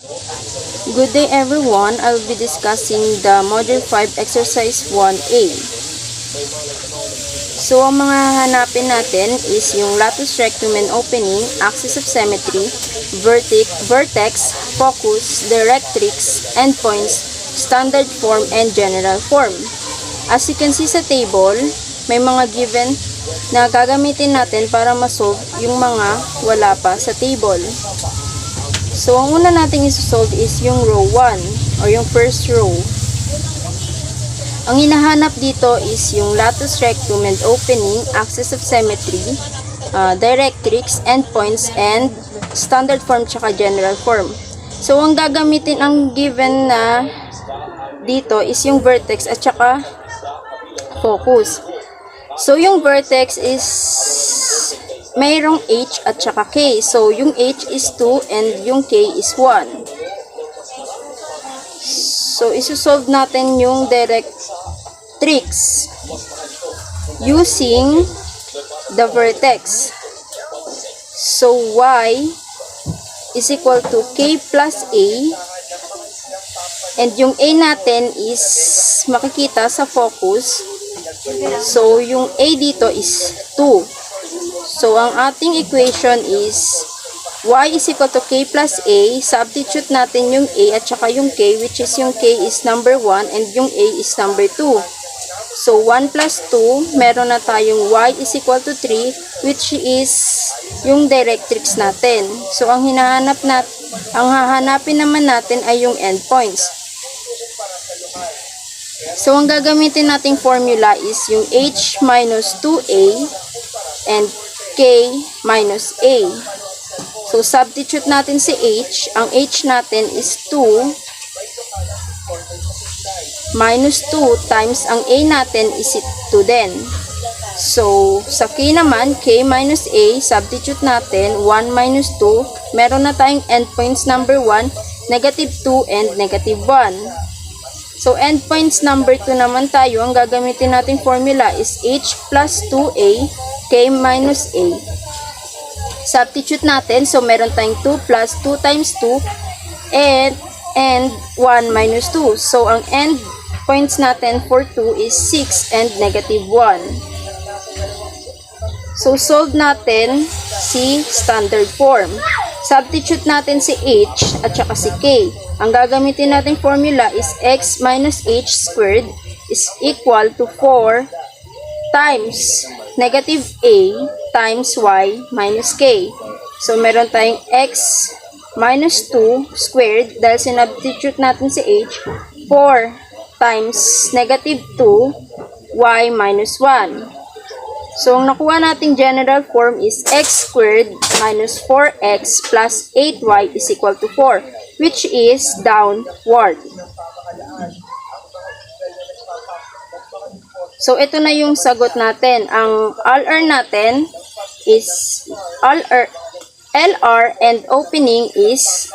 Good day everyone, I will be discussing the Module 5 Exercise 1A. So, ang mga hanapin natin is yung latus rectum and opening, axis of symmetry, vertex, focus, directrix, endpoints, standard form, and general form. As you can see sa table, may mga given na gagamitin natin para masolve yung mga wala pa sa table. So, ang una nating isosolve is yung row 1 or yung first row. Ang hinahanap dito is yung latus rectum and opening, axis of symmetry, directrix, endpoints, and standard form tsaka general form. So, ang gagamitin, ang given na dito is yung vertex at tsaka focus. So, yung vertex is mayroong H at saka K. So, yung H is 2 and yung K is 1. So, isusolve natin yung directrix using the vertex. So, Y is equal to K plus A. And yung A natin is makikita sa focus. So, yung A dito is 2. So, ang ating equation is y is equal to k plus a. Substitute natin yung a at saka yung k, which is yung k is number 1 and yung a is number 2. So, 1 plus 2, meron na tayong y is equal to 3, which is yung directrix natin. So, ang hahanapin naman natin ay yung endpoints. So, ang gagamitin nating formula is yung h minus 2a and k minus a. So, substitute natin si h. Ang h natin is 2 minus 2 times ang a natin is 2 din. So, sa k naman, k minus a, substitute natin 1 minus 2. Meron na tayong endpoints number 1, negative 2 and negative 1. So, endpoints number 2 naman tayo. Ang gagamitin nating formula is h plus 2a, k minus a. Substitute natin. So, meron tayong 2 plus 2 times 2 and 1 minus 2. So, ang endpoints natin for 2 is 6 and negative 1. So, solve natin si standard form. Substitute natin si h at saka si k. Ang gagamitin nating formula is x minus h squared is equal to 4 times negative a times y minus k. So, meron tayong x minus 2 squared dahil sinubstitute natin si h, 4 times negative 2 y minus 1. So, ang nakuha nating general form is x squared minus 4x plus 8y is equal to 4, which is downward. So, ito na yung sagot natin. Ang LR natin is LR and opening is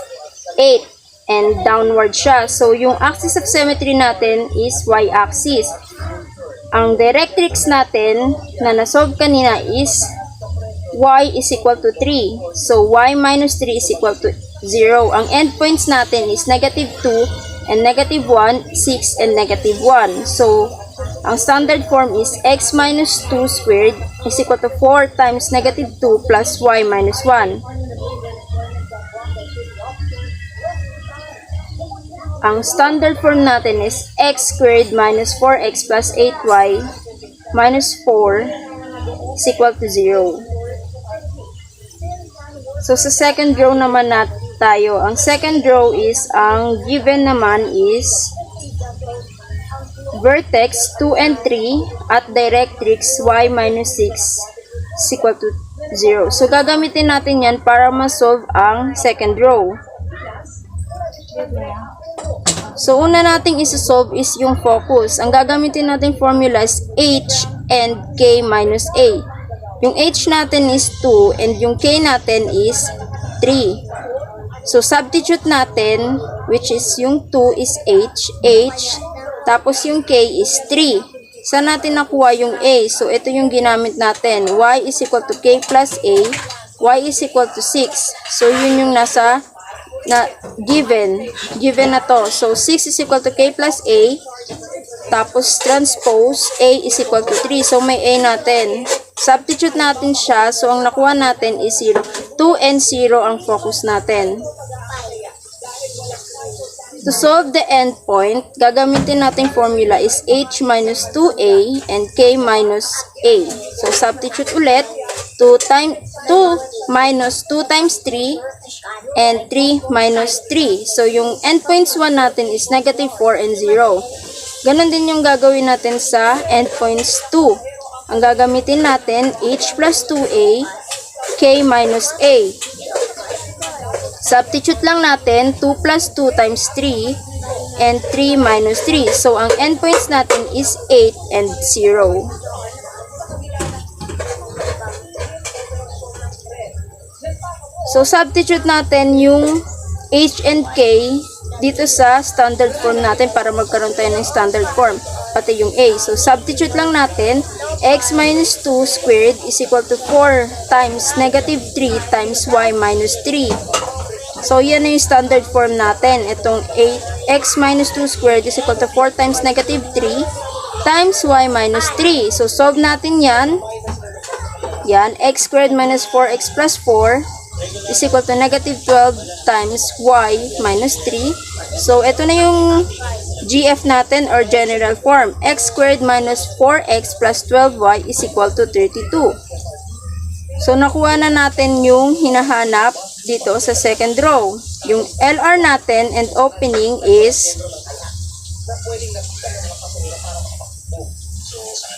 8 and downward siya. So, yung axis of symmetry natin is y-axis. Ang directrix natin na nasolve kanina is y is equal to 3. So, y minus 3 is equal to 0. Ang endpoints natin is negative 2 and negative 1, 6 and negative 1. So, ang standard form is x minus 2 squared is equal to 4 times negative 2 plus y minus 1. Ang standard form natin is x squared minus 4x plus 8y minus 4 is equal to 0. So, sa second row naman tayo. Ang second row is, ang given naman is vertex 2 and 3 at directrix y minus 6 is equal to 0. So, gagamitin natin yan para ma-solve ang second row. So, una nating isa-solve is yung focus. Ang gagamitin nating formula is h and k minus a. Yung h natin is 2 and yung k natin is 3. So, substitute natin, which is yung 2 is h, tapos yung k is 3. Saan natin nakuha yung a? So, ito yung ginamit natin. Y is equal to k plus a, y is equal to 6. So, yun yung nasa na given na to. So 6 is equal to k plus a, tapos transpose a is equal to 3. So may a natin. Substitute natin siya. So ang nakuha natin is 0. 2 and 0 ang focus natin. To solve the endpoint, gagamitin natin formula is h minus 2a and k minus a. So substitute ulit. 2 minus 2 times 3 and 3 minus 3. So yung endpoints 1 natin is negative 4 and 0. Ganon din yung gagawin natin sa endpoints 2. Ang gagamitin natin h plus 2a, k minus a. Substitute lang natin 2 plus 2 times 3 and 3 minus 3. So ang endpoints natin is 8 and 0. So, substitute natin yung h and k dito sa standard form natin para magkaroon tayo ng standard form, pati yung a. So, substitute lang natin, x minus 2 squared is equal to 4 times negative 3 times y minus 3. So, yan na yung standard form natin. Itong x minus 2 squared is equal to 4 times negative 3 times y minus 3. So, solve natin yan. Yan, x squared minus 4x plus 4 is equal to negative 12 times y minus 3. So, ito na yung GF natin or general form. X squared minus 4x plus 12y is equal to 32. So, nakuha na natin yung hinahanap dito sa second row. Yung LR natin and opening is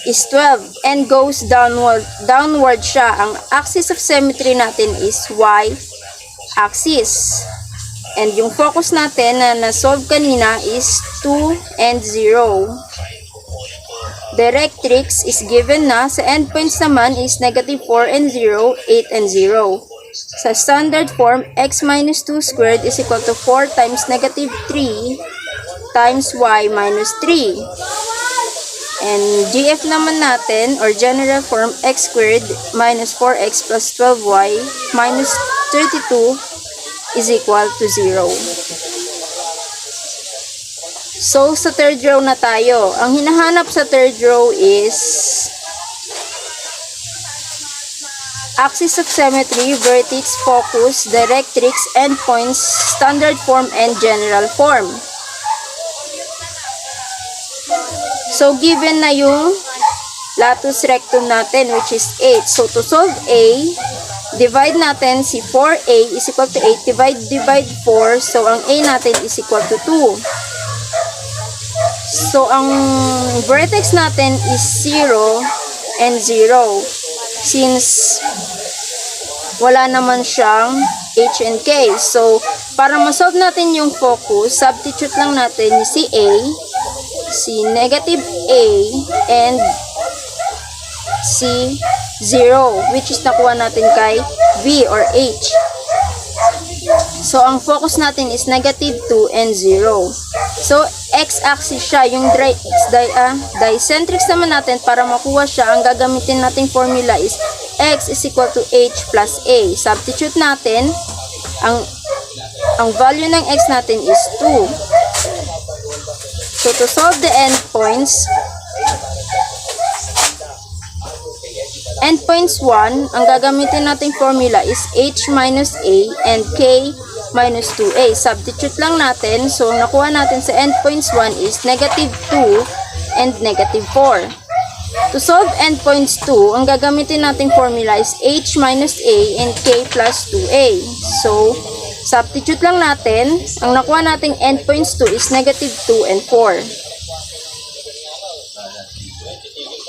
12 and goes downward siya. Ang axis of symmetry natin is y axis. And yung focus natin na na-solve kanina is 2 and 0. Directrix is given na. Sa endpoints naman is negative 4 and 0, 8 and 0. Sa standard form, x minus 2 squared is equal to 4 times negative 3 times y minus 3. And GF naman natin, or general form, x squared minus 4x plus 12y minus 32 is equal to 0. So, sa third row na tayo. Ang hinahanap sa third row is axis of symmetry, vertex, focus, directrix, endpoints, standard form, and general form. So, given na yung latus rectum natin, which is 8. So, to solve A, divide natin si 4A is equal to 8. Divide 4. So, ang A natin is equal to 2. So, ang vertex natin is 0 and 0. Since wala naman siyang H and K. So, para ma-solve natin yung focus, substitute lang natin si A, si negative A, and si 0, which is nakuha natin kay V or H. So, ang focus natin is negative 2 and 0. So, x-axis siya. Yung dicentrics naman natin, para makuha siya, ang gagamitin nating formula is x is equal to h plus a. Substitute natin, ang value ng x natin is 2. So, to solve the endpoints 1, ang gagamitin nating formula is h minus a and k minus 2a. Substitute lang natin. So, ang nakuha natin sa endpoints 1 is negative 2 and negative 4. To solve endpoints 2, ang gagamitin nating formula is h minus a and k plus 2a. So, substitute lang natin. Ang nakuha nating endpoints 2 is negative 2 and 4.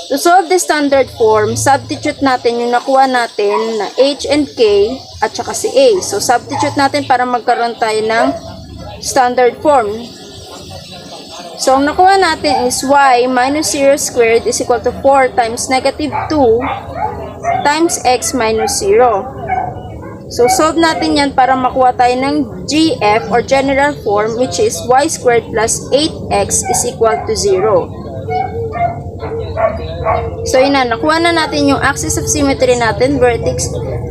To solve the standard form, substitute natin yung nakuha natin na h and k at saka si a. So, substitute natin para magkaroon tayo ng standard form. So, ang nakuha natin is y minus 0 squared is equal to 4 times negative 2 times x minus 0. So, solve natin yan para makuha tayo ng GF or general form, which is y squared plus 8x is equal to 0. So, yun na. Nakuha na natin yung axis of symmetry natin, vertex,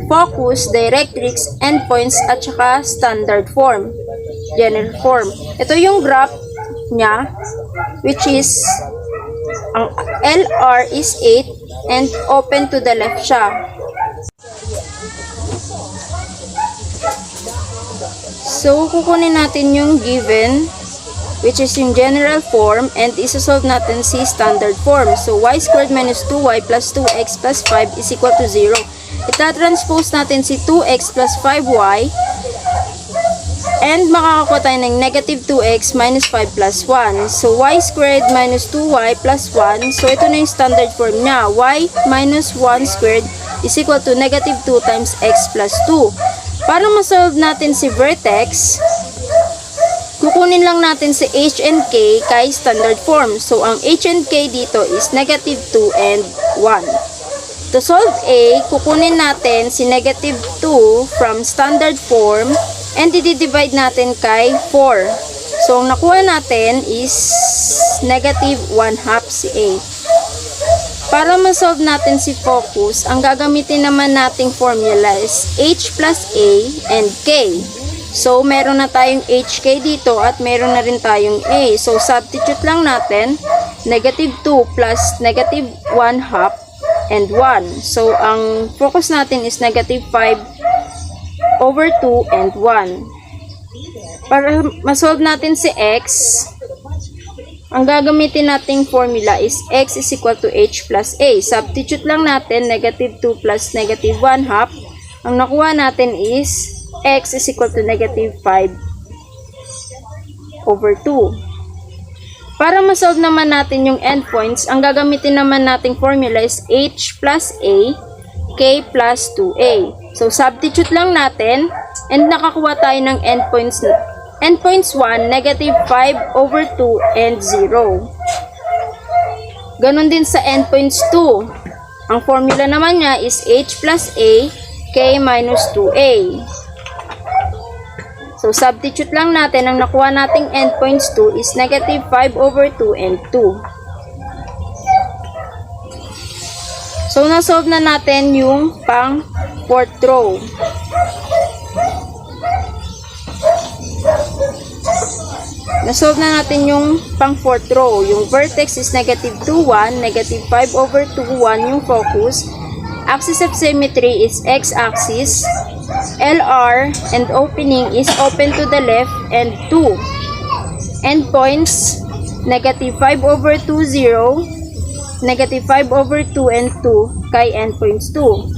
focus, directrix, endpoints, at saka standard form, general form. Ito yung graph niya, which is ang LR is 8 and open to the left siya. So, kukunin natin yung given, which is yung general form, and isa-solve natin si standard form. So, y squared minus 2y plus 2x plus 5 is equal to 0. Ita-transpose natin si 2x plus 5y, and makakakuha tayo ng negative 2x minus 5 plus 1. So, y squared minus 2y plus 1. So, ito na yung standard form niya. Y minus 1 squared is equal to negative 2 times x plus 2. Para ma-solve natin si vertex, kukunin lang natin si h and k kay standard form. So, ang h and k dito is negative 2 and 1. To solve a, kukunin natin si negative 2 from standard form and i-divide natin kay 4. So, ang nakuha natin is negative 1/2 si a. Para ma-solve natin si focus, ang gagamitin naman nating formula is h plus a and k. So, meron na tayong hk dito at meron na rin tayong a. So, substitute lang natin negative 2 plus negative 1/2 and 1. So, ang focus natin is negative 5/2 and 1. Para ma-solve natin si x, ang gagamitin nating formula is x is equal to h plus a. Substitute lang natin negative 2 plus negative 1/2. Ang nakuha natin is x is equal to negative 5/2. Para ma-solve naman natin yung endpoints, ang gagamitin naman nating formula is h plus a, k plus 2a. So, substitute lang natin and nakakuha tayo ng endpoints 1, negative 5/2 and 0. Ganon din sa endpoints 2. Ang formula naman niya is h plus a, k minus 2a. So, substitute lang natin. Ang nakuha nating endpoints 2 is negative 5/2 and 2. So, na-solve na natin yung pang 4th row. Na-solve na natin yung pang 4th row. Yung vertex is negative 2, 1, negative 5/2, 1 yung focus. Axis of symmetry is x-axis. LR and opening is open to the left and 2. Endpoints, negative 5/2, 0, negative 5/2 and 2 kay endpoints 2.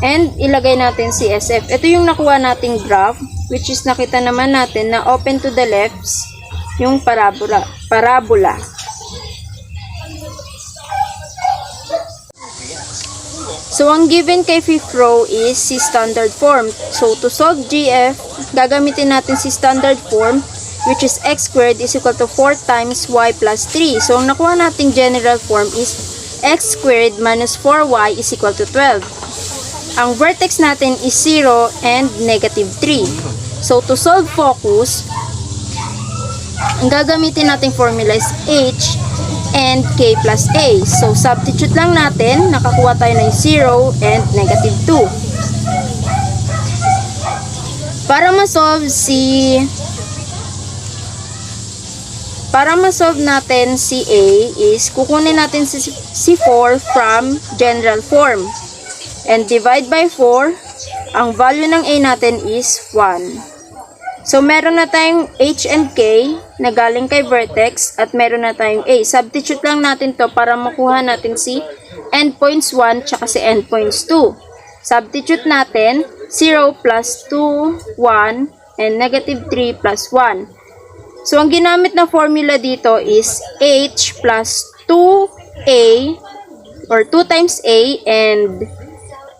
And ilagay natin si SF. Ito yung nakuha nating graph, which is nakita naman natin na open to the left yung parabola. So, ang given kay 5th row is si standard form. So, to solve GF, gagamitin natin si standard form, which is x squared is equal to 4 times y plus 3. So, ang nakuha nating general form is x squared minus 4y is equal to 12. Ang vertex natin is 0 and negative 3. So, to solve focus, ang gagamitin nating formula is h and k plus a. So, substitute lang natin. Nakakuha tayo ng 0 and negative 2. Para ma-solve natin si a is kukunin natin si 4 from general form. And divide by 4. Ang value ng a natin is 1. So, meron na tayong h and k na galing kay vertex at meron na tayong a. Substitute lang natin to para makuha natin si endpoints 1 tsaka si endpoints 2. Substitute natin 0 plus 2, 1 and negative 3 plus 1. So, ang ginamit na formula dito is h plus 2a or 2 times a and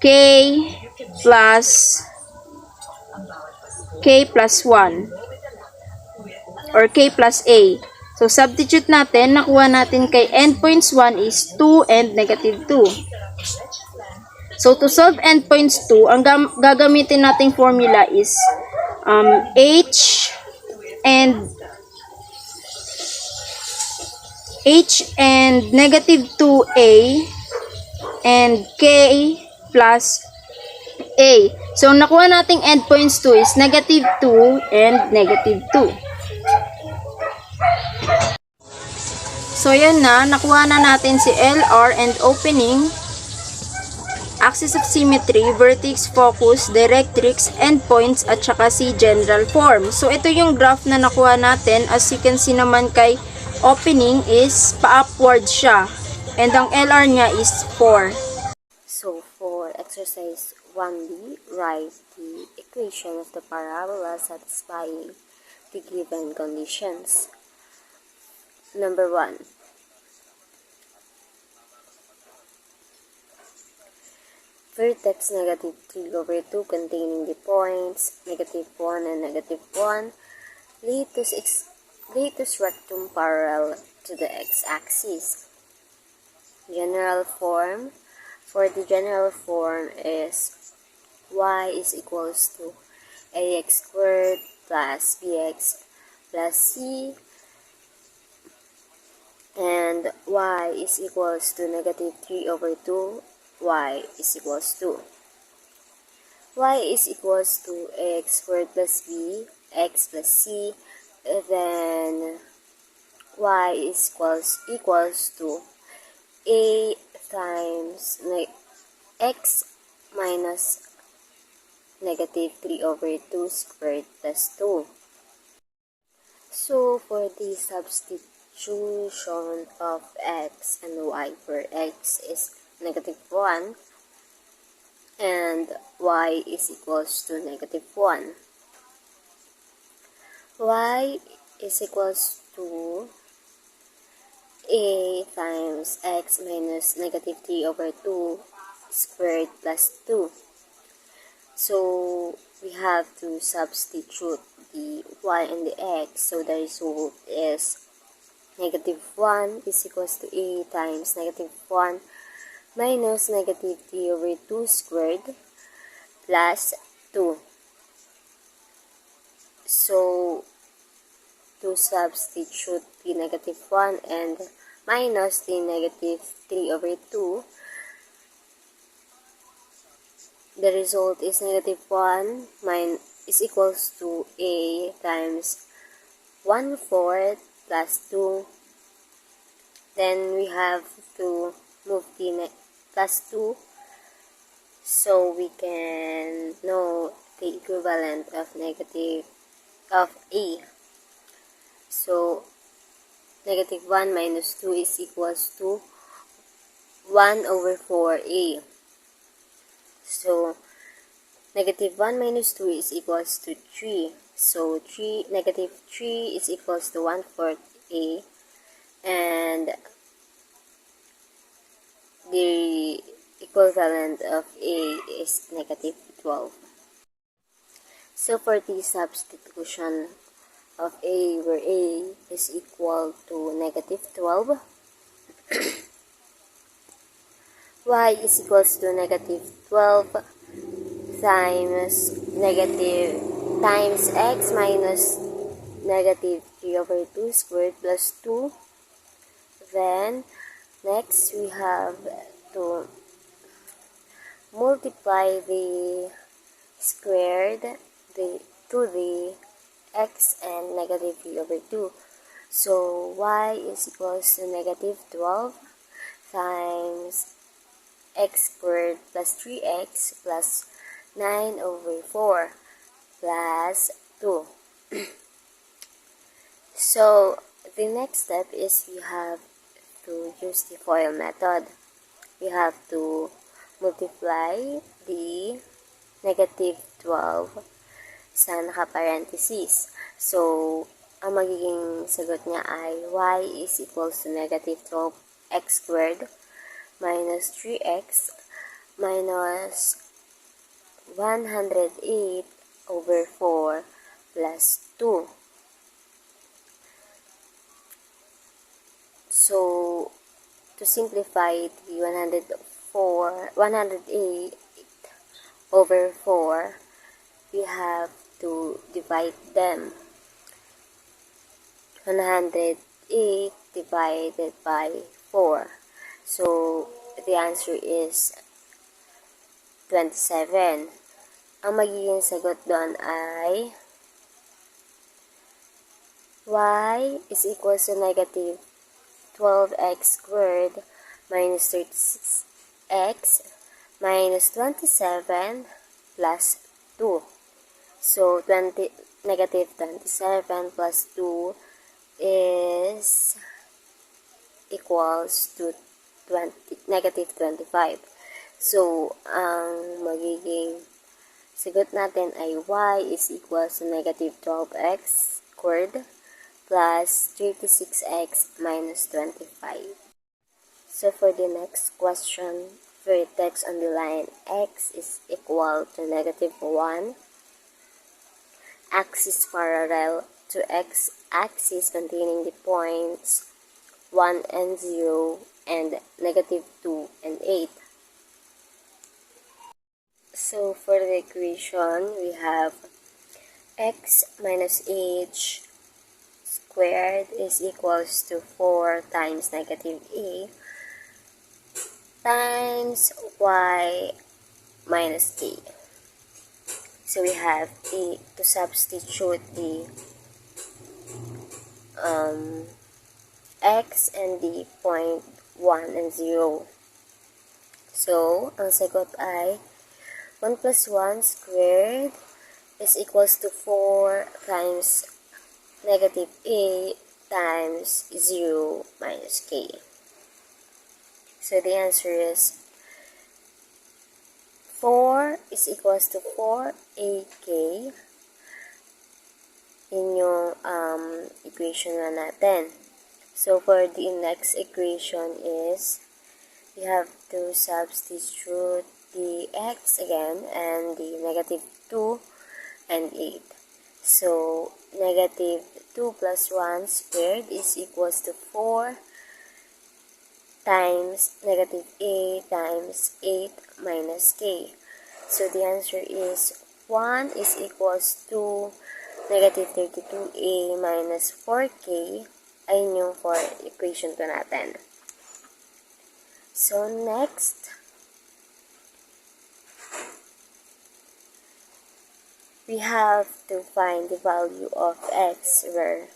k plus 1 or k plus a. So, substitute natin. Nakuha natin kay endpoints 1 is 2 and negative 2. So, to solve endpoints 2, ang gagamitin nating formula is h and negative 2a and k plus A. So, nakuha nating endpoints 2 is negative 2 and negative 2. So, yan na. Nakuha na natin si LR and opening, axis of symmetry, vertex, focus, directrix, endpoints, at saka si general form. So, ito yung graph na nakuha natin. As you can see naman kay opening is pa-upward siya. And ang LR niya is 4. So, for exercise 1B, write the equation of the parabola satisfying the given conditions. Number 1. Vertex negative 3 over 2 containing the points negative 1 and negative 1 latus rectum parallel to the x-axis. General form. For the general form is y is equals to ax squared plus bx plus c, and y is equals to negative 3 over 2, y is equals to ax squared plus b, x plus c, then y is equals to a times x minus negative 3 over 2 squared plus 2. So, for the substitution of x and y, where x is negative 1 and y is equals to negative 1, y is equals to a times x minus negative 3 over 2 squared plus 2. So, we have to substitute the y and the x. So, the result is negative 1 is equals to a times negative 1 minus negative 3 over 2 squared plus 2. So, to substitute the negative 1 and minus the negative 3 over 2, the result is negative 1 is equals to a times 1/4 plus 2. Then we have to move the plus 2 so we can know the equivalent of a. So, negative 1 minus 2 is equals to 1 over 4a. So, negative 1 minus 2 is equals to 3. So, negative 3 is equals to 1/4 a. And the equivalent of a is negative 12. So, for the substitution of a, where a is equal to negative 12, y is equals to negative 12 times x minus negative 3 over 2 squared plus 2. Then, next we have to multiply the squared to the x and negative 3 over 2. So, y is equals to negative 12 times x squared plus 3x plus 9 over 4 plus 2. So, the next step is we have to use the FOIL method. We have to multiply the negative 12 sa naka-parenthesis. So, ang magiging sagot niya ay y is equals to negative 12x squared minus 3x minus 108 over 4 plus 2. So, to simplify the 108 over 4, we have to divide them. 108 divided by 4. So, the answer is 27. ang magiging sagot doon ay y is equals to negative 12x squared minus 36x minus 27 plus 2. So, negative 27 plus 2 is equals to negative 25. So, ang magiging sagot natin ay y is equals to negative 12x squared plus 36x minus 25. So, for the next question, for text on the line x is equal to negative 1, axis parallel to x-axis containing the points 1 and 0 and negative 2 and 8. So, for the equation, we have x minus h squared is equals to 4 times negative a times y minus k. So we have to substitute the x and the point 1 and 0. So, ang sagot ay 1 plus 1 squared is equals to 4 times negative a times 0 minus k. So, the answer is 4 is equals to 4ak. Yun yung equation na natin. So, for the next equation is we have to substitute the x again and the negative 2 and 8. So, negative 2 plus 1 squared is equals to 4 times negative a times 8 minus k. So, the answer is 1 is equals to negative 32a minus 4k. Ayun yung for equation 2 natin. So, next, we have to find the value of x where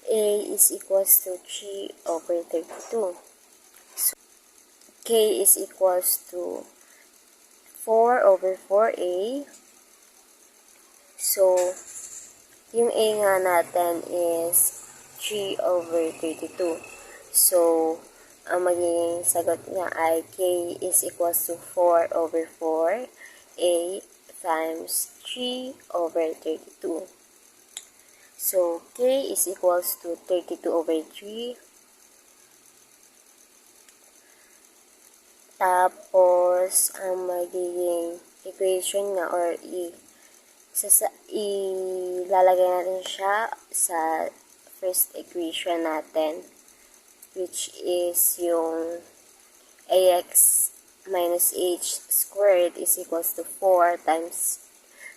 a is equals to 3 over 32. So, k is equals to 4 over 4a. So, yung a nga natin is 3 over 32. So, ang magiging sagot niya ay k is equals to 4 over 4 a times 3 over 32. So, k is equals to 32 over 3. Tapos, ang magiging equation niya or ilalagay natin siya sa first equation natin, which is yung ax minus h squared is equals to 4 times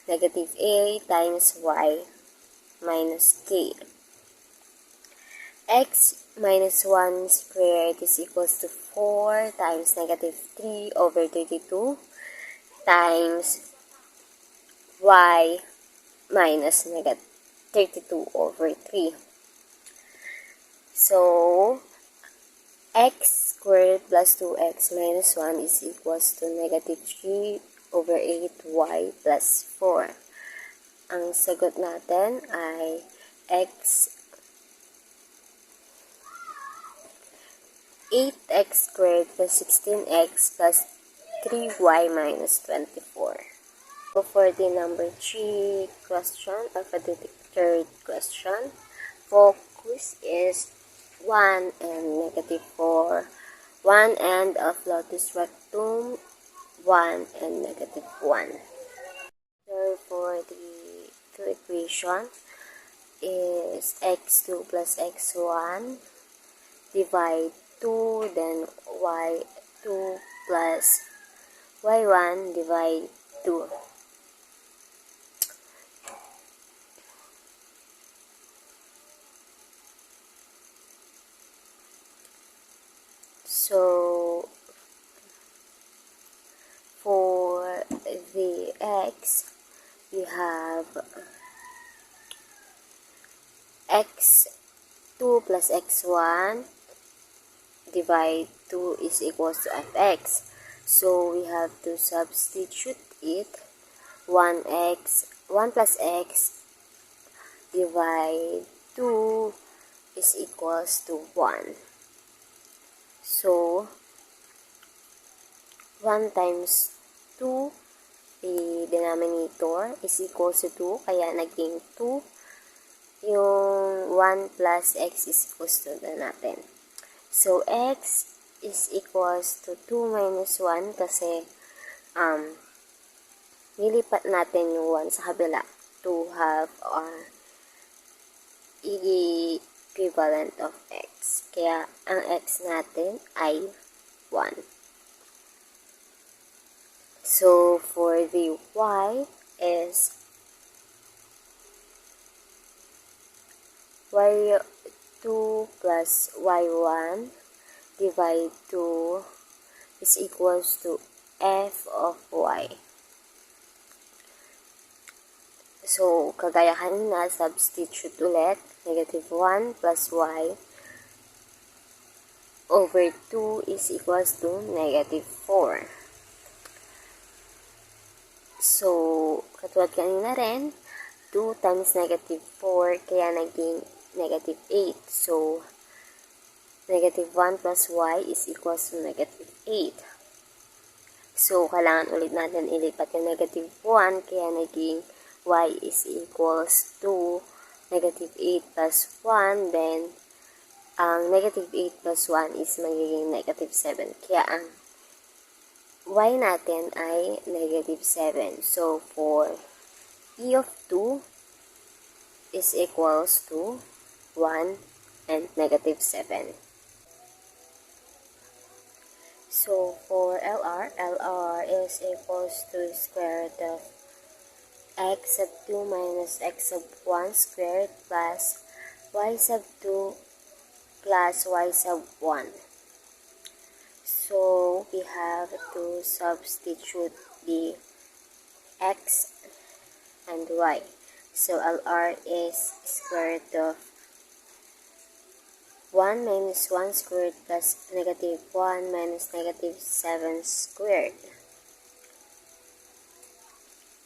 negative a times y minus k. X minus 1 squared is equals to 4 times negative 3 over 32 times y minus negative 32 over 3. So, x squared plus 2x minus 1 is equals to negative 3 over 8y plus 4. Ang sagot natin ay x 8x squared plus 16x plus 3y minus 24. So, for the number 3 question, or for the third question, focus is 1 and negative 4, 1 and of lotus rectum, 1 and negative 1. So, for the two equation is x2 plus x1 divide 2, then y2 plus y1 divide 2. So, for the x, we have x2 plus x1 divide 2 is equals to fx. So we have to substitute it. 1 plus x divide 2 is equals to 1. So 1 times 2, the denominator is equals to 2, kaya naging 2. Yung 1 plus x is equals to natin. So, x is equals to 2 minus 1 kasi nilipat natin yung 1 sa kabila to have our equivalent of x. Kaya, ang x natin ay 1. So, for the y is y2 plus y1 divide 2 is equals to f of y. So, kagaya kanina, substitute ulit. Negative 1 plus y over 2 is equals to negative 4. So, katulad kanina rin, 2 times negative 4, kaya naging negative 8. So, negative 1 plus y is equals to negative 8. So, kailangan ulit natin ilipat yung negative 1, kaya naging y is equals to negative 8 plus 1. Then, ang negative 8 plus 1 is magiging negative 7. Kaya ang y natin ay negative 7. So, for e of 2 is equals to 1 and negative 7. So, for LR is equals to square root of x sub 2 minus x sub 1 squared plus y sub 2 plus y sub 1. So, we have to substitute the x and y. So, LR is square root of 1 minus 1 squared plus negative 1 minus negative 7 squared.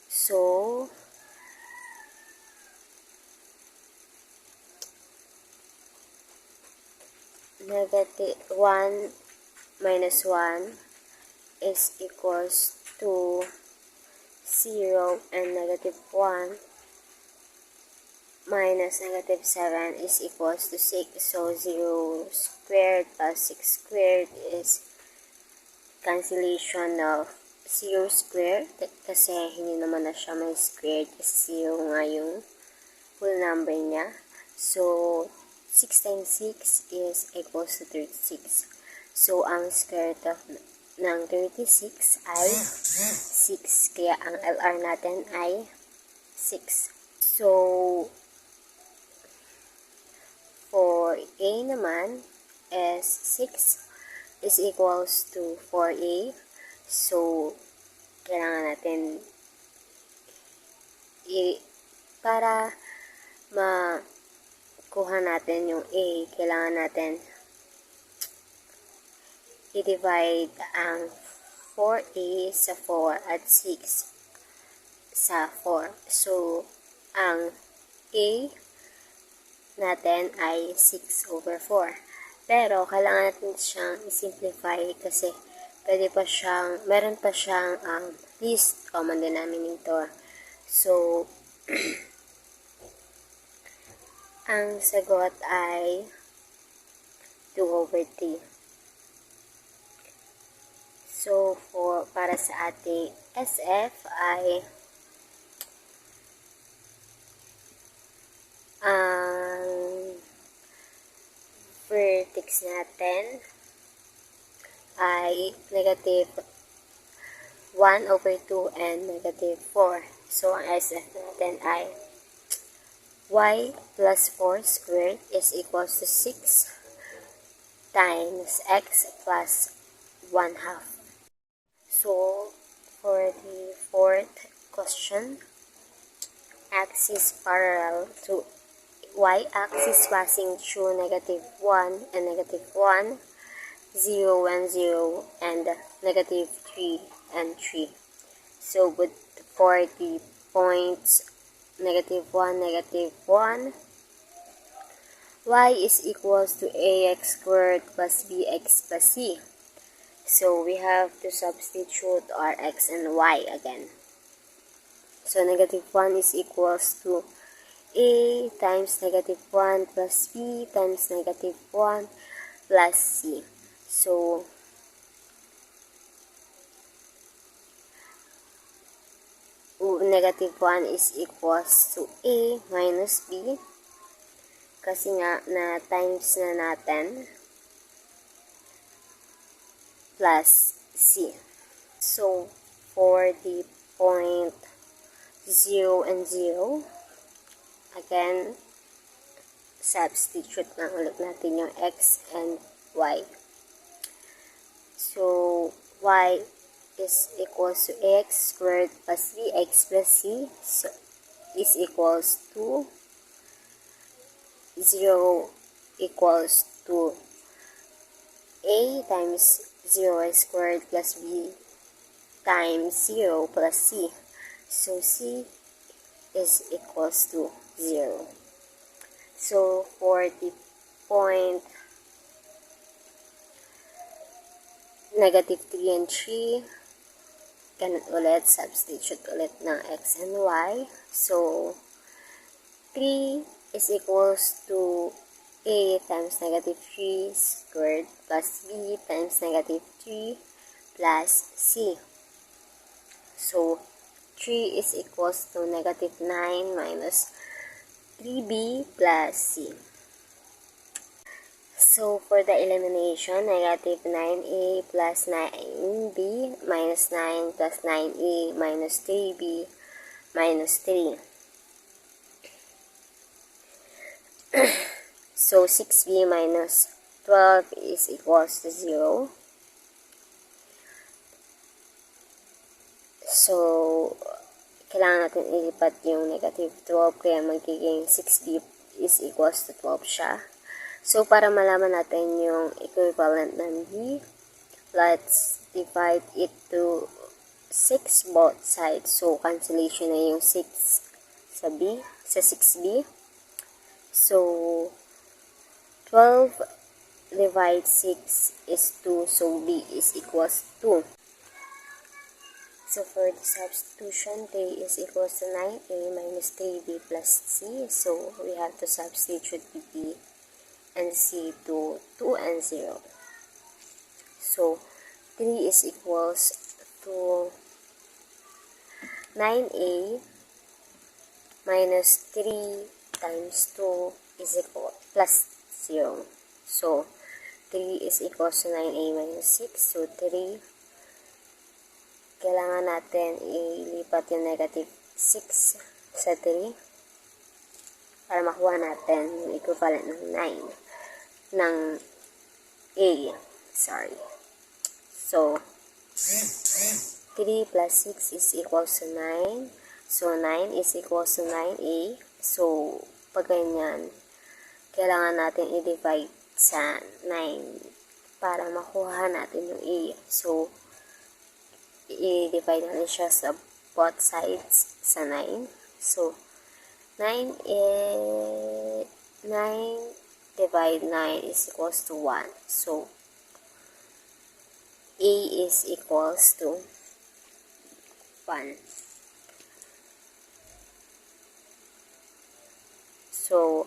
So, negative 1 minus 1 is equals to 0 and negative 1 minus negative 7 is equals to 6. So, 0 squared plus 6 squared is cancellation of 0 squared kasi hindi naman na siya may squared kasi 0 nga yung whole number niya. So, 6 times 6 is equals to 36. So, ang square root of ng 36 ay 6. Kaya ang LR natin ay 6. So, for A naman is 6 is equals to 4A. So, kailangan natin para makuha natin yung A, kailangan natin i-divide ang 4A sa 4 at 6 sa 4. So, ang A natin ay 6 over 4. Pero, kailangan natin siyang i-simplify kasi pwede pa siyang, meron pa siyang least common denominator. So, ang sagot ay 2 over 3. So, para sa ating SF ay ang vertex natin ay negative 1 over 2 and negative 4. So, ang SF natin ay y plus 4 squared is equals to 6 times x plus 1 half. So, For the fourth question, x is parallel to y-axis passing through -1 and -1, 0 and 0, and -3 and 3. So but for the points -1, -1, y is equals to ax squared plus bx plus c. So we have to substitute our x and y again. So -1 is equals to a times -1 plus b times -1 plus c. So -1 is equals to a minus b kasi nga na times na natin plus c. So for the point 0 and 0, again, substitute na ulit natin yung x and y. So, y is equals to ax squared plus bx plus c, so is equals to 0 equals to a times 0 squared plus b times 0 plus c. So, c is equals to 0. So, for the point -3 and 3, ganun ulit, substitute ulit ng x and y. So, 3 is equals to a times -3 squared plus b times -3 plus c. So, 3 is equals to -9 minus 3b plus c. So, for the elimination, -9a plus 9b minus 9 plus 9a minus 3b minus 3. So, 6b minus 12 is equals to 0. So, kailangan natin ilipat yung -12, kaya magiging 6b is equals to 12 siya. So, para malaman natin yung equivalent ng b, let's divide it to 6 both sides. So, cancellation na yung 6 sa 6b. So, 12 divide 6 is 2. So, b is equals to 2. So, for the substitution, 3 is equals to 9a minus 3b plus c. So, we have to substitute b and c to 2 and 0. So, 3 is equals to 9a minus 3 times 2 is equal plus 0. So, 3 is equals to 9a minus 6. So, 3, kailangan natin ilipat yung -6 sa 3 para makuha natin yung equivalent ng 9 ng a. Sorry. So, 3 plus 6 is equals to 9. So, 9 is equals to 9a. So, pag ganyan, kailangan natin i-divide sa 9 para makuha natin yung a. So, i-divide natin siya sa both sides sa 9. So, 9 divide 9 is equals to 1. So, a is equals to 1. So,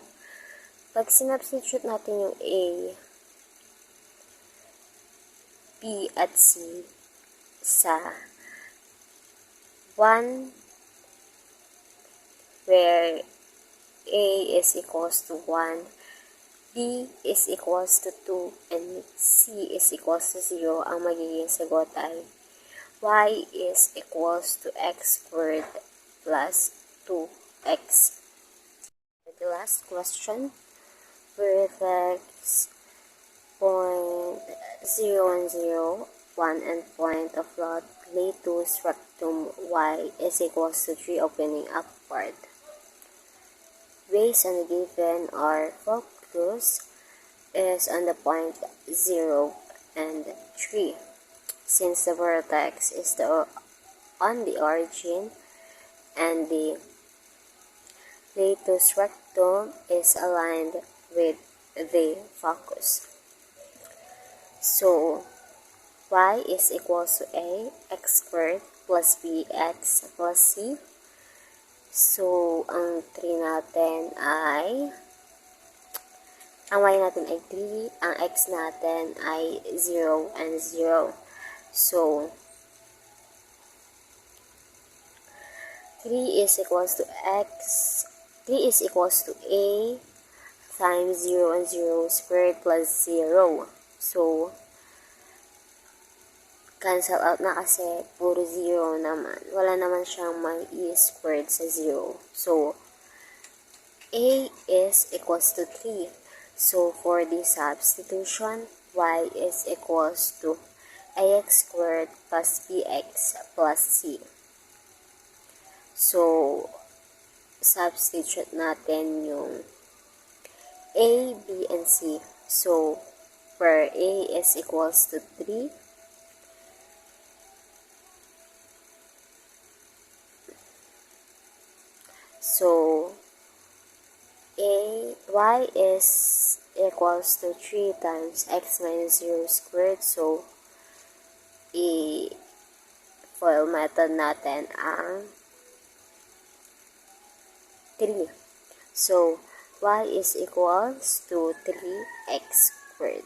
pag sinubstitute natin yung a, b at c sa 1 where a is equals to 1, b is equals to 2, and c is equals to 0, ang magiging sagot ay y is equals to x squared plus 2x. The last question, vertex point 0 and 0, 1 and point of lot P latus rectum y is equals to 3 opening upward. Based on the given, our focus is on the point 0 and 3. Since the vertex is on the origin and the latus rectum is aligned with the focus. So, y is equals to a x squared plus bx plus c. So, ang 3 natin ay, ang y natin ay 3, ang x natin ay 0 and 0. So, 3 is equals to a times 0 and 0 squared plus 0. So, cancel out na kasi puro 0 naman. Wala naman siyang may e squared sa 0. So, a is equals to 3. So, for the substitution, y is equals to ax squared plus bx plus c. So, substitute natin yung a, b, and c. So, where a is equals to 3, so y is equals to 3 times x minus 0 squared. So, i-FOIL method natin ang 3. So, y is equals to 3x squared.